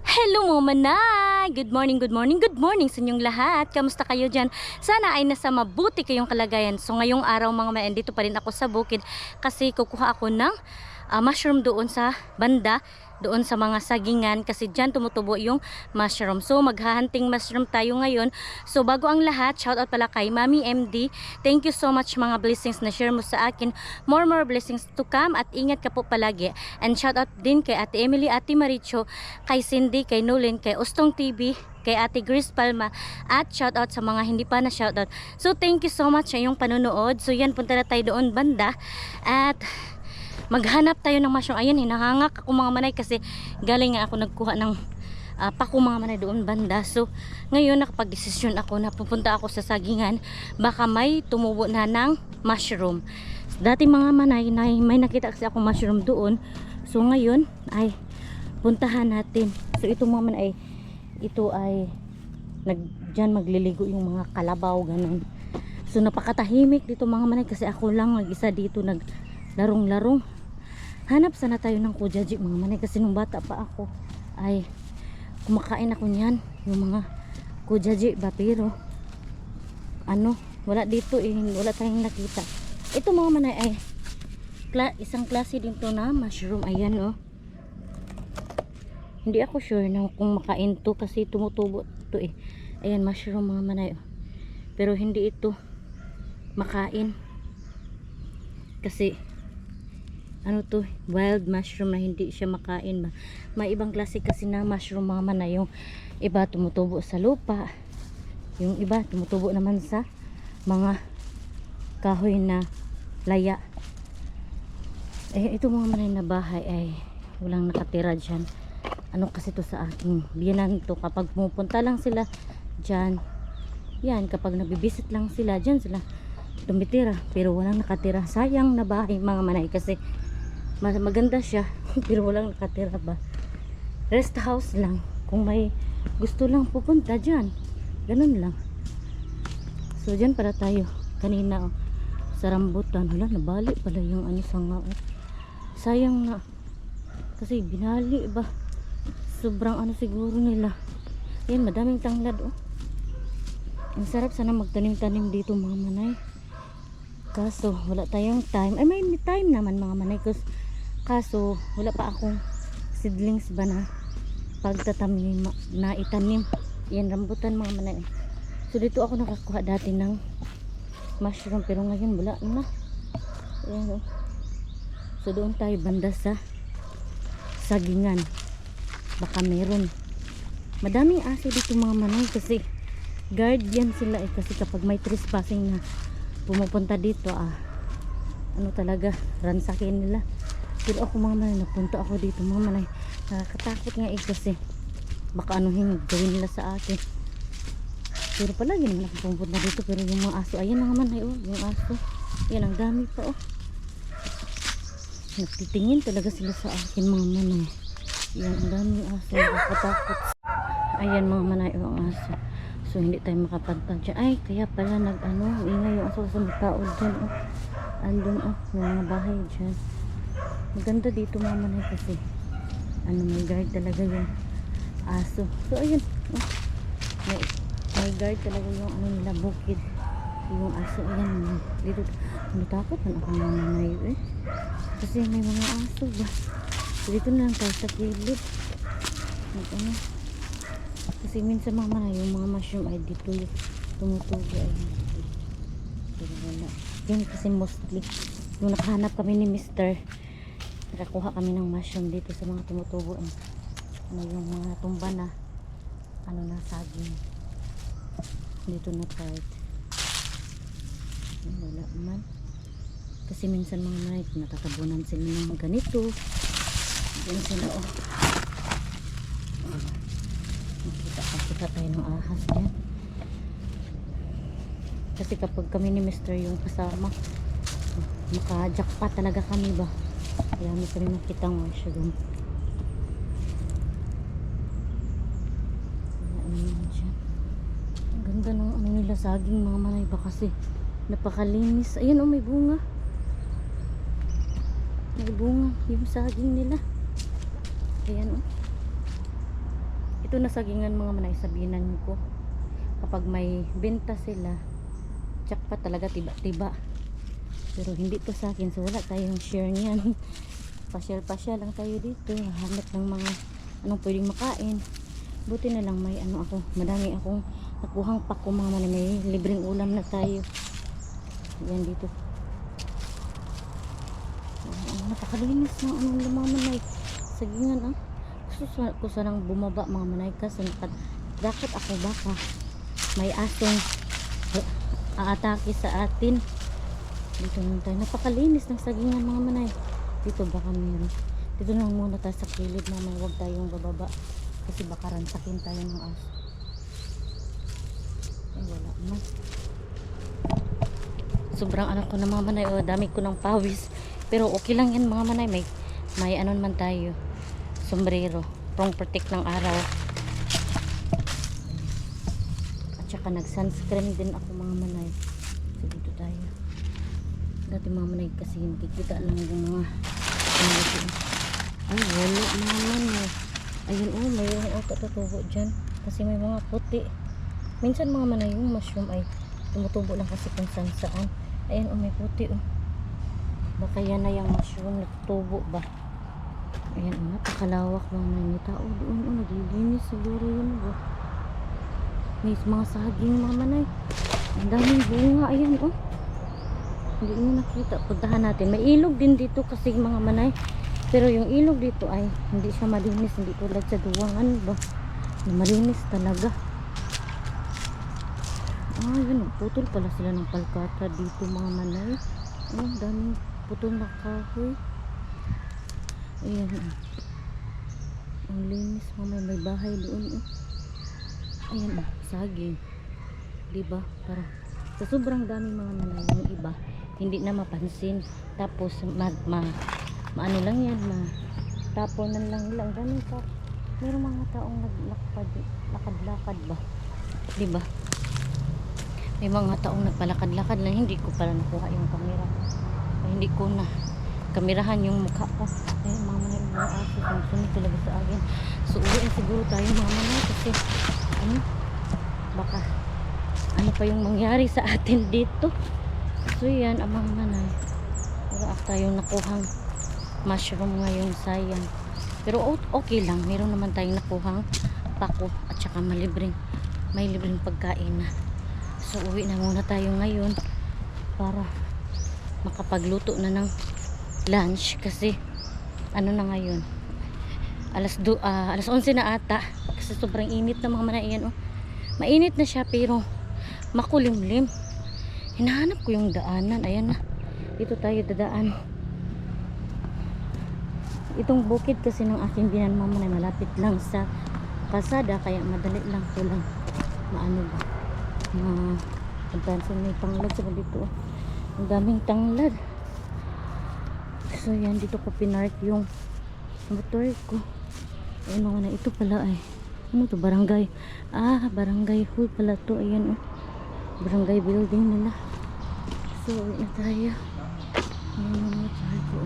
Hello mga manay! Good morning, good morning, good morning sa inyong lahat. Kamusta kayo dyan? Sana ay nasa mabuti kayong kalagayan. So ngayong araw mga manay, dito pa rin ako sa bukid kasi kukuha ako ng mushroom doon sa banda, doon sa mga sagingan kasi dyan tumutubo yung mushroom. So maghahunting mushroom tayo ngayon. So bago ang lahat, shout out pala kay Mami MD. Thank you so much mga blessings na share mo sa akin. More blessings to come at ingat ka po palagi. And shout out din kay Ate Emily, Ate Maricho, kay Cindy, kay Nolan, kay Ustong TV, kay Ate Grace Palma, at shout out sa mga hindi pa na shout out. So thank you so much sa iyong panonood. So yan, punta na tayo doon banda at maghanap tayo ng mushroom. Ayan, hinahangak ako mga manay kasi galing nga ako nagkuha ng pako mga manay doon banda. So ngayon nakapag-desisyon ako na pupunta ako sa sagingan, baka may tumubo na ng mushroom. Dati mga manay, may nakita kasi ako mushroom doon. So ngayon ay puntahan natin. So ito mga manay, ito ay dyan magliligo yung mga kalabaw ganun. So napakatahimik dito mga manay kasi ako lang mag-isa dito naglarong-larong. Hanap sana tayo ng kujaji mga manay kasi nung bata pa ako ay kumakain ako niyan, yung mga kujaji ba, pero wala dito wala tayong nakita. Ito mga manay ay isang klase din to na mushroom. Ayan hindi ako sure na kung makain to kasi tumutubo to ayan, mushroom mga manay pero hindi ito makain kasi to, wild mushroom na hindi siya makain ba. May ibang klase kasi na mushroom mga manay, yung iba tumutubo sa lupa, yung iba tumutubo naman sa mga kahoy na laya. Ito mga manay na bahay ay walang nakatira dyan. Kasi to sa aking biyanan to, kapag pumupunta lang sila dyan, yan, kapag nabibisit lang sila dyan sila tumitira, pero walang nakatira. Sayang na bahay mga manay kasi maganda siya pero walang nakatira ba. Rest house lang, kung may gusto lang pupunta dyan, ganun lang. So dyan para tayo kanina sa rambutan. Hala, nabali pala yung sanga sayang na kasi binali ba, sobrang siguro nila. Yan, madaming tanglad ang sarap sana magtanim-tanim dito mga manay, kaso wala tayong time. May time naman mga manay, kaso wala pa akong seedlings ba na pagtatanim na itanim. Yan, rambutan mga manay. So dito ako nakakuha dati ng mushroom pero ngayon wala na. Ayan So doon tayo banda sa sagingan, baka meron. Madaming aso dito mga manay kasi guardian sila kasi kapag may trespassing na pumupunta dito talaga ransakin nila. Pero ako mga manay, napunta ako dito mga manay, nakakatakot nga kasi baka gawin nila sa akin. Pero palagi naman ako pumunta dito. Pero yung mga aso, ayan mga manay yung aso, yan ang dami pa nagtitingin talaga sila sa akin mga manay. Yan, ang daming aso, nakakatakot. Ayan mga manay ang aso. So hindi tayo makapunta dyan. Ay, kaya pala ingay yung aso sa mga tao dyan andun yung mga bahay dyan. Maganda dito mga manay kasi may guard talaga yung aso. So ayun may guard talaga yung nila bukid yung aso. Ayan, dito natakot man ako mga manay kasi may mga aso ba. So dito na lang tayo sa kilid kasi minsan mga manay yung mga mushroom ay dito tumutubo pero wala yun kasi mostly nung nakahanap kami ni Mr. nakakuha kami ng mushroom dito sa mga tumutubo yung mga tumba na na saging dito na part. Wala man kasi minsan mga manay natatabunan sila ng ganito. Yan sila makita tayo ng ahas dyan kasi kapag kami ni Mr. yung kasama maka-jackpot talaga kami ba. Marami kami nakitang mushroom. Ang ganda ng nila saging mga manay ba kasi napakalinis. Ayan may bunga. May bunga yung saging nila. Ayan Ito na sagingan mga manay, sabihan ko. Kapag may benta sila, jackpot talaga, tiba-tiba. Pero hindi to sa akin, so wala tayong share niyan. Pasyal-pasyal lang tayo dito, hanap ng mga anong pwedeng makain. Buti na lang may ano ako, madami akong nakuhang pako mga manay, may libreng ulam na tayo. Yan dito. Napakalinis ng anong mga manay, sagingan ah. Gusto ko sanang bumaba mga manay kasi nakadakot ako baka may asong aatake sa atin. Dito naman tayo, napakalinis ng sagingan mga manay. Dito baka meron, dito lang muna tayo sa kilid mga, huwag tayong bababa kasi baka ransakin tayo ng aso. Ay wala man, sobrang ano ko na mga manay, oh, dami ko ng pawis, pero okay lang yan mga manay. May ano man tayo, sombrero pang protect ng araw, at saka nag sunscreen din ako mga manay. So dito tayo dati mga manay kasi nakikita lang yung mga ay wala naman eh. Ayun oh, may mga katutubo dyan kasi may mga puti. Minsan mga manay yung mushroom ay tumutubo lang kasi kung saan saan. Ayan oh, may puti oh, baka yan na yung mushroom natutubo ba. Ayan oh, napakalawak mga manay, may tao doon oh, naglilinis siguro yun oh. May mga saging mga manay, ang daming bunga. Ayan oh, hindi mo nakita, puntahan natin. May ilog din dito kasi mga manay, pero yung ilog dito ay hindi siya malinis, hindi tulad sa Duwangan ba na malinis talaga. Yun, putol pala sila ng palkata dito mga manay. Daming putol na kahoy. Ayan, ang linis mga, may bahay doon. Ayan, saging, diba? Para sa sobrang daming mga manay, yung iba hindi na mapansin, tapos maano lang yan, taponan lang nila. Ang daming pa, mayroong mga taong lakad-lakad ba, diba? May mga taong nagpalakad-lakad lang. Hindi ko pala nakuha yung camera, hindi ko na kamerahan yung mukha ko. Ayun mga manay, mga aso sunod talaga sa akin. So uwi siguro tayo mga manay kasi baka ano pa yung mangyari sa atin dito. So yan ang mga manay, wala tayong nakuhang mushroom ngayon, sayang. Pero okay lang, meron naman tayong nakuhang pako at saka may libreng pagkain na. So uwi na muna tayo ngayon para makapagluto na ng lunch kasi ano na ngayon, alas 11 na ata kasi sobrang init na mga manay. Ayan oh, mainit na siya pero makulimlim. Hinahanap ko yung daanan. Ayan na, dito tayo dadaan. Itong bukid kasi ng aking binan mga manay malapit lang sa kalsada, kaya madali lang ko lang maano ba pagdansin. May tanglad sa dito oh. Ang daming tanglad. So yan, dito ko pinark yung motor ko. Ayun mga na, ito pala ay ano to, barangay. Barangay hall pala to. Ayan oh, barangay building nila. So uwi na tayo. Ayan yung motor ko.